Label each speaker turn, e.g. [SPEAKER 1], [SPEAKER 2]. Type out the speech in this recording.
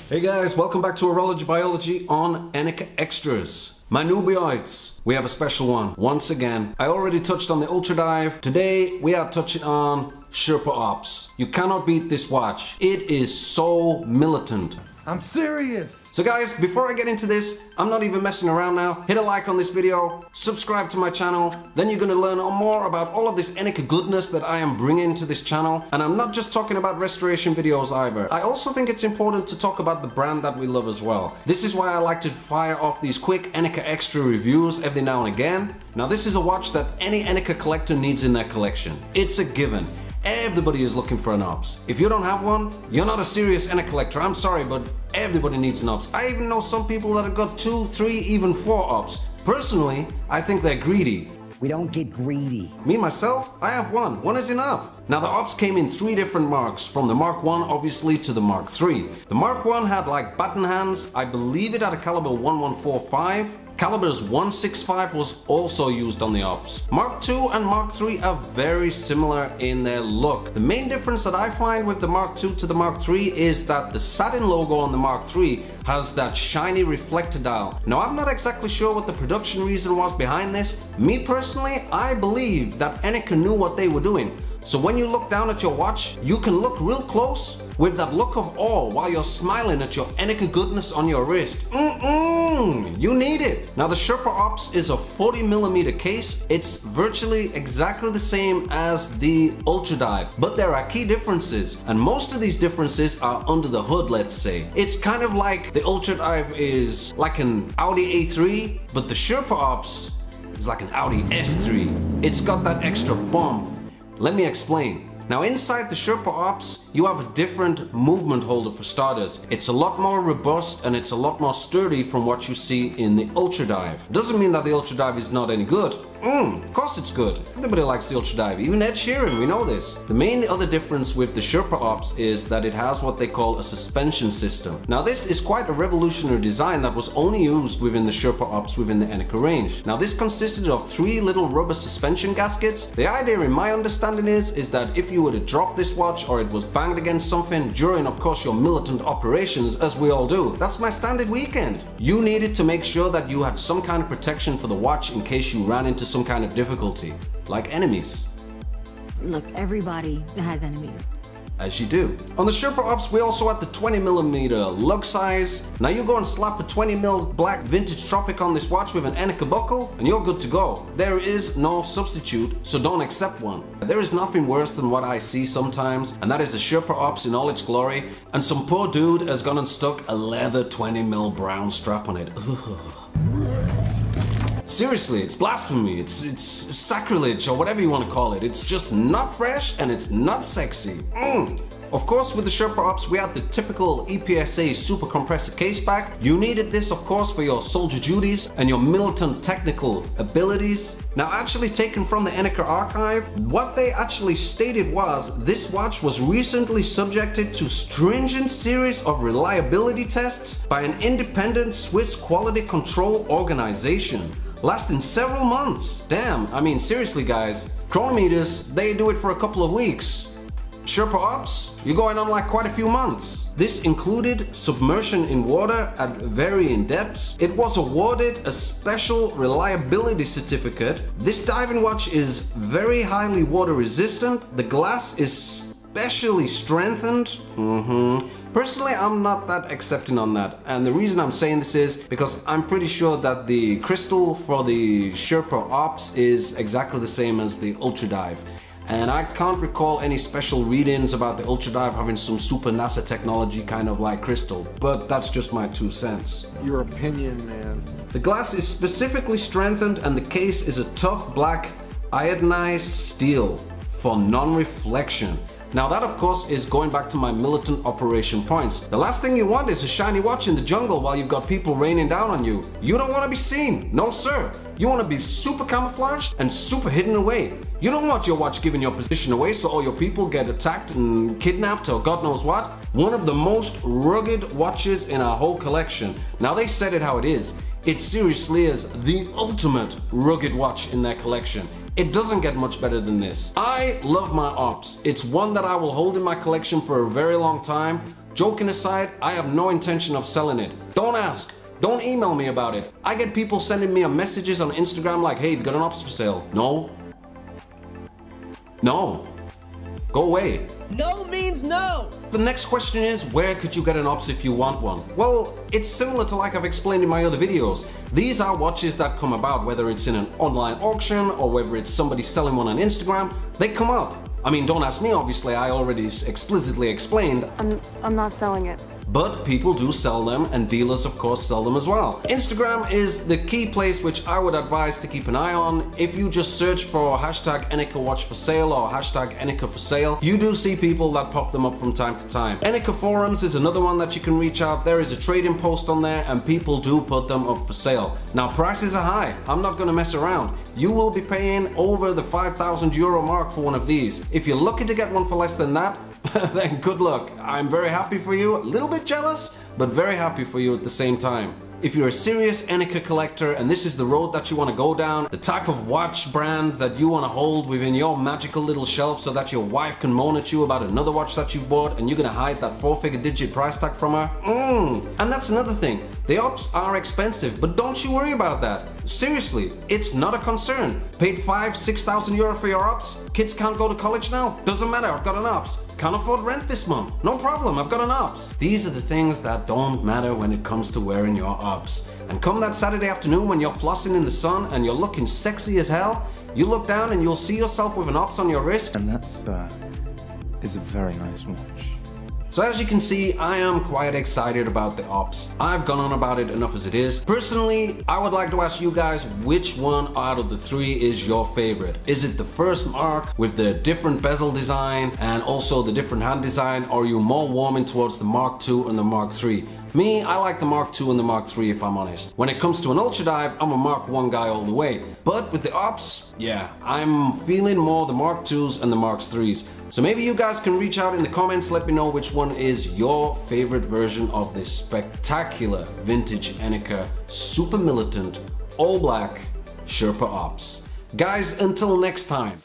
[SPEAKER 1] Hey guys, welcome back to Horology Biology on Enicar Extras. My newbioids, we have a special one once again. I already touched on the Ultra Dive. Today we are touching on Sherpa Ops. You cannot beat this watch. It is so militant.
[SPEAKER 2] I'm serious.
[SPEAKER 1] So guys, before I get into this, I'm not even messing around now. Hit a like on this video, subscribe to my channel, then you're gonna learn more about all of this Enicar goodness that I am bringing to this channel. And I'm not just talking about restoration videos either. I also think it's important to talk about the brand that we love as well. This is why I like to fire off these quick Enicar Extra reviews every now and again. Now this is a watch that any Enicar collector needs in their collection. It's a given. Everybody is looking for an Ops. If you don't have one, you're not a serious Enicar collector. I'm sorry, but everybody needs an Ops. I even know some people that have got 2, 3, even 4 Ops. Personally, I think they're greedy.
[SPEAKER 3] We don't get greedy.
[SPEAKER 1] Me, myself, I have one. One is enough. Now the Ops came in 3 different marks, from the Mark 1 obviously to the Mark 3. The Mark 1 had like button hands. I believe it had a caliber 1145. Calibers 165 was also used on the Ops. Mark 2 and Mark 3 are very similar in their look. The main difference that I find with the Mark 2 to the Mark 3 is that the satin logo on the Mark 3 has that shiny reflector dial. Now I'm not exactly sure what the production reason was behind this. Me personally, I believe that Enicar knew what they were doing. So when you look down at your watch, you can look real close with that look of awe while you're smiling at your Enicar goodness on your wrist. You need it. Now the Sherpa Ops is a 40mm case. It's virtually exactly the same as the Ultra Dive, but there are key differences, and most of these differences are under the hood, let's say. It's kind of like the Ultra Dive is like an Audi A3, but the Sherpa Ops is like an Audi S3. It's got that extra bump. Let me explain. Now inside the Sherpa Ops, you have a different movement holder for starters. It's a lot more robust and it's a lot more sturdy from what you see in the Ultra Dive. Doesn't mean that the Ultra Dive is not any good. Of course it's good. Everybody likes the Ultra Dive, even Ed Sheeran, we know this. The main other difference with the Sherpa Ops is that it has what they call a suspension system. Now this is quite a revolutionary design that was only used within the Sherpa Ops within the Enicar range. Now this consisted of 3 little rubber suspension gaskets. The idea in my understanding is that if you were to drop this watch or it was banged against something during, of course, your militant operations, as we all do, that's my standard weekend, you needed to make sure that you had some kind of protection for the watch in case you ran into some kind of difficulty, like enemies.
[SPEAKER 4] Look, everybody has enemies.
[SPEAKER 1] As you do. On the Sherpa Ops, we also had the 20mm lug size. Now you go and slap a 20mm black vintage Tropic on this watch with an Enicar buckle and you're good to go. There is no substitute, so don't accept one. There is nothing worse than what I see sometimes, and that is the Sherpa Ops in all its glory, and some poor dude has gone and stuck a leather 20mm brown strap on it. Seriously, it's blasphemy, it's sacrilege, or whatever you want to call it. It's just not fresh and it's not sexy. Of course, with the Sherpa Ops, we had the typical EPSA super compressor case back. You needed this, of course, for your soldier duties and your militant technical abilities. Now, actually taken from the Enicar archive, what they actually stated was this watch was recently subjected to stringent series of reliability tests by an independent Swiss quality control organization, lasting several months. Damn, I mean seriously guys, chronometers, they do it for a couple of weeks. Sherpa Ops, you're going on like quite a few months. This included submersion in water at varying depths. It was awarded a special reliability certificate. This diving watch is very highly water resistant. The glass is specially strengthened. Personally, I'm not that accepting on that, and the reason I'm saying this is because I'm pretty sure that the crystal for the Sherpa Ops is exactly the same as the Ultra Dive. And I can't recall any special readings about the Ultra Dive having some super NASA technology kind of like crystal, but that's just my 2 cents.
[SPEAKER 2] Your opinion, man.
[SPEAKER 1] The glass is specifically strengthened and the case is a tough black iodinized steel for non-reflection. Now that of course is going back to my militant operation points. The last thing you want is a shiny watch in the jungle while you've got people raining down on you. You don't want to be seen, no sir. You want to be super camouflaged and super hidden away. You don't want your watch giving your position away so all your people get attacked and kidnapped or God knows what. One of the most rugged watches in our whole collection. Now they said it how it is. It seriously is the ultimate rugged watch in their collection. It doesn't get much better than this. I love my Ops. It's one that I will hold in my collection for a very long time, joking aside, I have no intention of selling it. Don't ask. Don't email me about it. I get people sending me messages on Instagram like, hey, you got an ops for sale? No. No. Go away.
[SPEAKER 3] No means no!
[SPEAKER 1] The next question is, where could you get an ops if you want one? Well, it's similar to like I've explained in my other videos. These are watches that come about, whether it's in an online auction or whether it's somebody selling one on Instagram, they come up. I mean, don't ask me, obviously, I already explicitly explained.
[SPEAKER 5] I'm not selling it.
[SPEAKER 1] But people do sell them, and dealers of course sell them as well. Instagram is the key place which I would advise to keep an eye on. If you just search for hashtag Enicar watch for sale or hashtag Enicar for sale, you do see people that pop them up from time to time. Enicar forums is another one that you can reach out. There is a trading post on there and people do put them up for sale. Now prices are high, I'm not gonna mess around. You will be paying over the €5,000 mark for one of these. If you're looking to get one for less than that, then good luck. I'm very happy for you, a little bit jealous, but very happy for you at the same time. If you're a serious Enicar collector and this is the road that you want to go down, the type of watch brand that you want to hold within your magical little shelf so that your wife can moan at you about another watch that you've bought and you're going to hide that 4-figure digit price tag from her, And that's another thing, the ops are expensive, but don't you worry about that. Seriously, it's not a concern. Paid €5,000-6,000 for your ops? Kids can't go to college now? Doesn't matter, I've got an ops. Can't afford rent this month? No problem, I've got an ops. These are the things that don't matter when it comes to wearing your ops. And come that Saturday afternoon when you're flossing in the sun and you're looking sexy as hell, you look down and you'll see yourself with an ops on your wrist.
[SPEAKER 2] And that's, is a very nice watch.
[SPEAKER 1] So as you can see, I am quite excited about the ops. I've gone on about it enough as it is. Personally, I would like to ask you guys which one out of the three is your favorite. Is it the first Mark with the different bezel design and also the different hand design, or are you more warming towards the Mark II and the Mark III? Me, I like the Mark II and the Mark III if I'm honest. When it comes to an ultra dive, I'm a Mark I guy all the way. But with the ops, yeah, I'm feeling more the Mark IIs and the Mark IIIs. So maybe you guys can reach out in the comments, let me know which one is your favorite version of this spectacular vintage Enicar super militant all black Sherpa Ops. Guys, until next time.